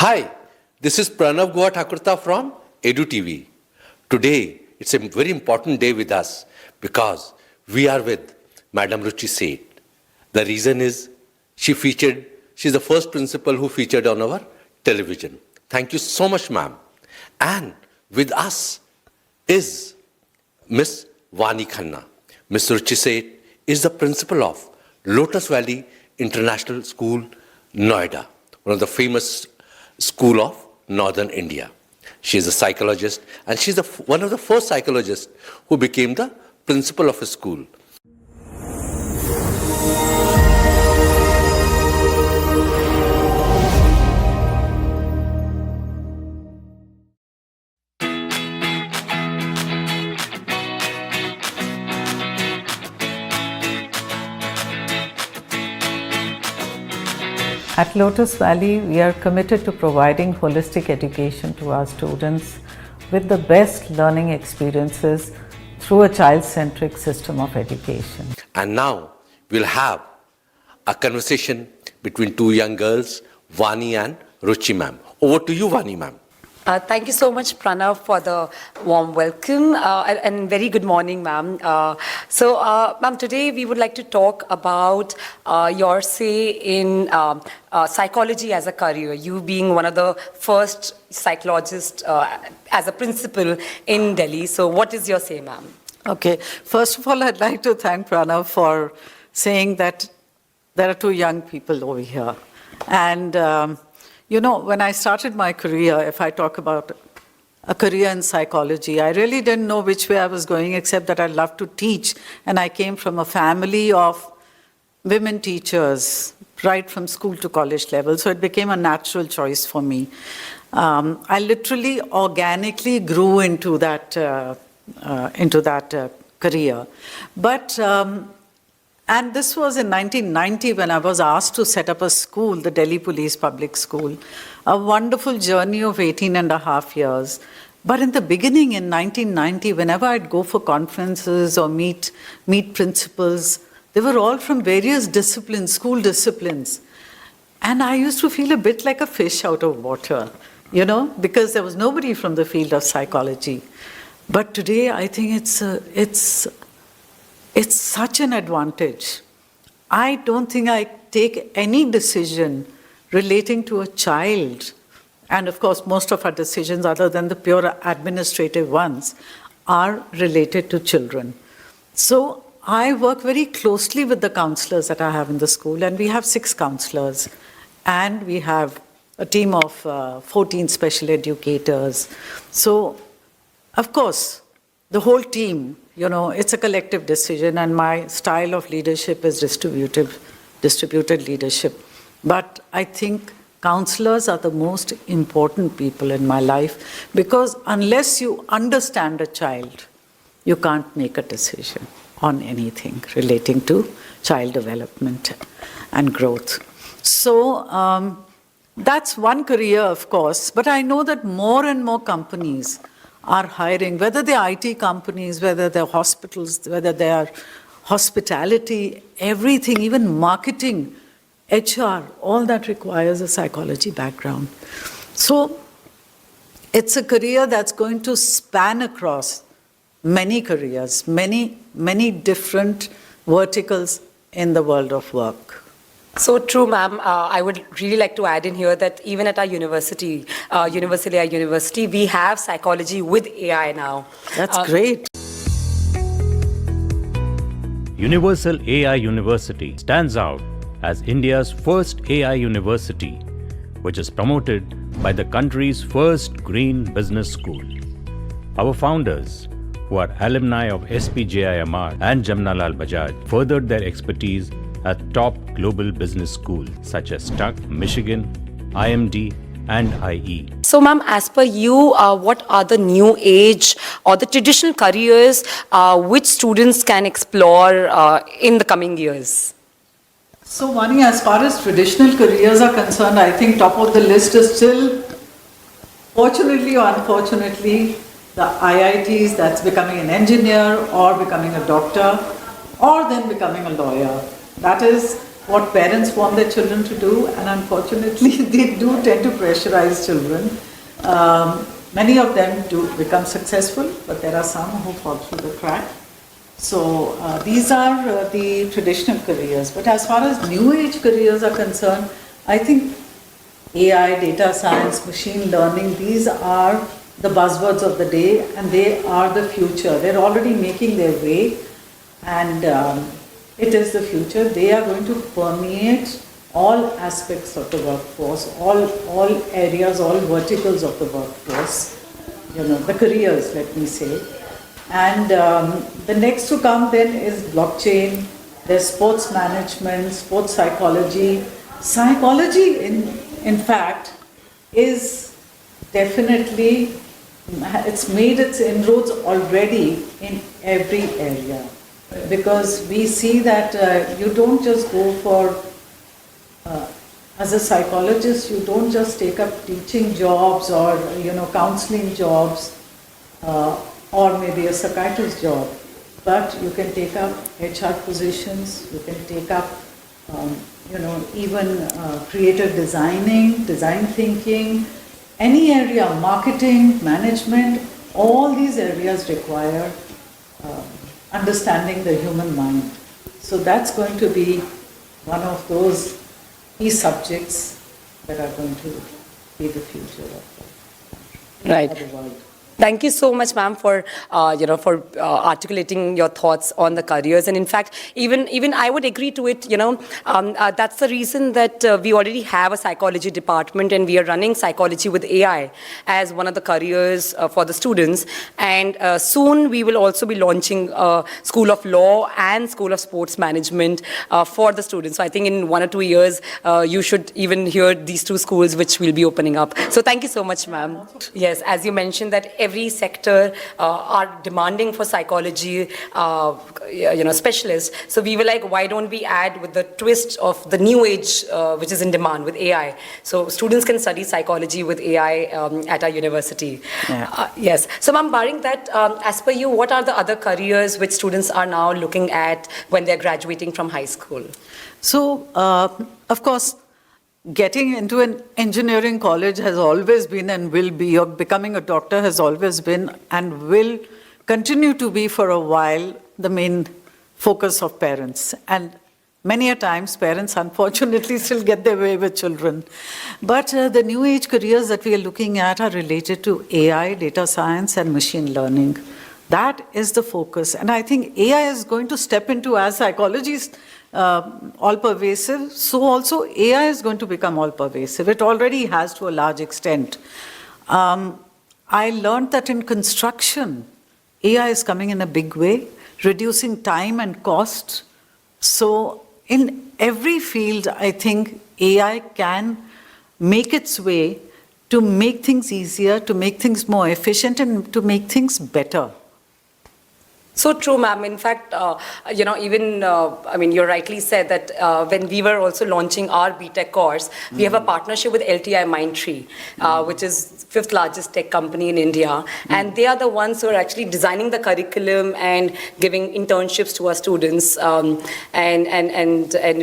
Hi, this is Pranav Goa Thakurta from EDU TV. Today, it's a very important day with us because we are with Madam Ruchi Seth. The reason is she's the first principal who featured on our television. Thank you so much, ma'am. And with us is Miss Vani Khanna. Miss Ruchi Seth is the principal of Lotus Valley International School, Noida, one of the famous school of Northern India. She is a psychologist and she's one of the first psychologists who became the principal of a school. At Lotus Valley, we are committed to providing holistic education to our students with the best learning experiences through a child-centric system of education. And now we'll have a conversation between two young girls, Vani and Ruchi ma'am. Over to you, Vani ma'am. Thank you so much, Pranav, for the warm welcome and very good morning, ma'am. Ma'am, today we would like to talk about your say in psychology as a career, you being one of the first psychologists as a principal in Delhi. So what is your say, ma'am? Okay, first of all, I'd like to thank Pranav for saying that there are two young people over here. And you know, when I started my career, if I talk about a career in psychology, I really didn't know which way I was going except that I loved to teach. And I came from a family of women teachers, right from school to college level. So it became a natural choice for me. I literally organically grew into that career. But and this was in 1990 when I was asked to set up a school, the Delhi Police Public School. A wonderful journey of 18 and a half years. But in the beginning, in 1990, whenever I'd go for conferences or meet principals, they were all from various disciplines, school disciplines. And I used to feel a bit like a fish out of water, you know, because there was nobody from the field of psychology. But today, I think it's such an advantage. I don't think I take any decision relating to a child, and of course most of our decisions other than the pure administrative ones are related to children. So I work very closely with the counselors that I have in the school, and we have 6 counselors, and we have a team of 14 special educators. So of course the whole team, you know, it's a collective decision, and my style of leadership is distributed leadership. But I think counselors are the most important people in my life, because unless you understand a child, you can't make a decision on anything relating to child development and growth. So that's one career, of course, but I know that more and more companies are hiring, whether they're IT companies, whether they're hospitals, whether they are hospitality, everything, even marketing, HR, all that requires a psychology background. So it's a career that's going to span across many careers, many different verticals in the world of work. So true, ma'am. I would really like to add in here that even at our university, University, we have psychology with AI now. That's great. Universal AI University stands out as India's first AI university, which is promoted by the country's first green business school. Our founders, who are alumni of SPJIMR and Jamnalal Bajaj, furthered their expertise at top global business schools such as Tuck, Michigan, IMD, and IE. So, ma'am, as per you, what are the new age or the traditional careers which students can explore in the coming years? So, Vani, as far as traditional careers are concerned, I think top of the list is still, fortunately or unfortunately, the IITs, that's becoming an engineer or becoming a doctor or then becoming a lawyer. That is what parents want their children to do, and unfortunately they do tend to pressurize children. Many of them do become successful, but there are some who fall through the crack. So these are the traditional careers. But as far as new age careers are concerned, I think AI, data science, machine learning, these are the buzzwords of the day, and they are the future. They're already making their way, and it is the future. They are going to permeate all aspects of the workforce, all areas, all verticals of the workforce, the careers, let me say. And the next to come then is blockchain, there's sports management, sports psychology. Psychology, in fact, is definitely, it's made its inroads already in every area. Because we see that you don't just go for, as a psychologist, you don't just take up teaching jobs or, counseling jobs or maybe a psychiatrist job, but you can take up HR positions, you can take up, even creative designing, design thinking, any area, marketing, management, all these areas require understanding the human mind. So that's going to be one of those key subjects that are going to be the future of the world. Thank you so much, ma'am, for articulating your thoughts on the careers. And in fact, even I would agree to it. That's the reason that we already have a psychology department, and we are running psychology with AI as one of the careers for the students. And soon we will also be launching a School of Law and School of Sports Management for the students. So I think in 1 or 2 years, you should even hear these two schools which will be opening up. So thank you so much, ma'am. Yes, as you mentioned that every sector are demanding for psychology, specialists. So we were like, why don't we add with the twist of the new age, which is in demand with AI. So students can study psychology with AI at our university. Yeah. Yes. So ma'am, barring that, as per you, what are the other careers which students are now looking at when they're graduating from high school? So, of course, getting into an engineering college has always been and will be, or becoming a doctor has always been and will continue to be for a while the main focus of parents. And many a times parents unfortunately still get their way with children. But the new age careers that we are looking at are related to AI, data science and machine learning. That is the focus. And I think AI is going to step into, as psychology is all-pervasive, so also AI is going to become all-pervasive. It already has to a large extent. I learned that in construction, AI is coming in a big way, reducing time and cost. So in every field, I think AI can make its way to make things easier, to make things more efficient, and to make things better. So true, ma'am. In fact, you rightly said that when we were also launching our BTech course, we have a partnership with LTI Mindtree, which is 5th largest tech company in India. And they are the ones who are actually designing the curriculum and giving internships to our students. And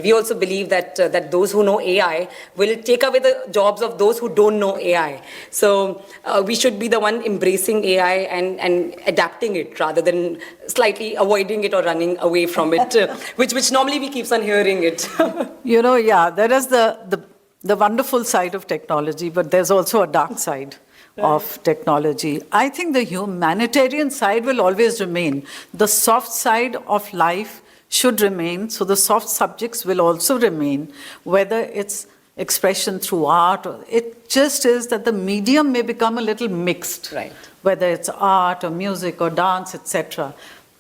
we also believe that those who know AI will take away the jobs of those who don't know AI. So we should be the one embracing AI and adapting it rather than slightly avoiding it or running away from it, which normally we keeps on hearing it. There is the wonderful side of technology, but there's also a dark side of technology. I think the humanitarian side will always remain. The soft side of life should remain, so the soft subjects will also remain, whether it's expression through art. It just is that the medium may become a little mixed, right, whether it's art or music or dance, etc.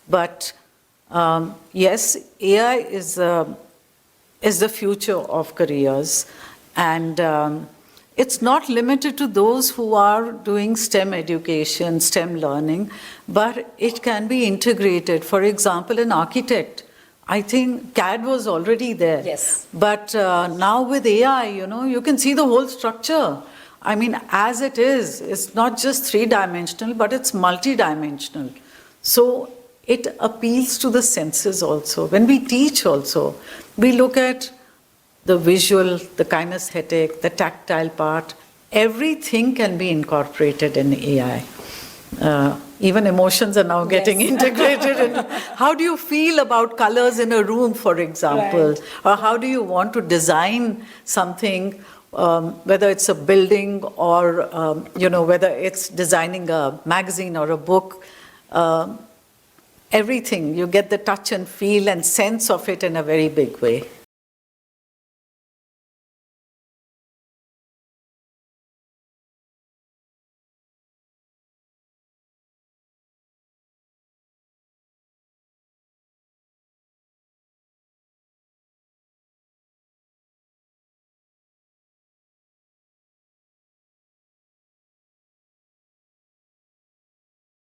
But yes, AI is the future of careers, and it's not limited to those who are doing STEM education, STEM learning, but it can be integrated. For example, an architect, I think CAD was already there. Yes. But now with AI, you can see the whole structure. I mean, as it is, it's not just three-dimensional, but it's multi-dimensional. So it appeals to the senses also. When we teach also, we look at the visual, the kinesthetic, the tactile part, everything can be incorporated in AI. Even emotions are now getting integrated. How do you feel about colors in a room, for example? Right. Or how do you want to design something, whether it's a building or, whether it's designing a magazine or a book? Everything, you get the touch and feel and sense of it in a very big way.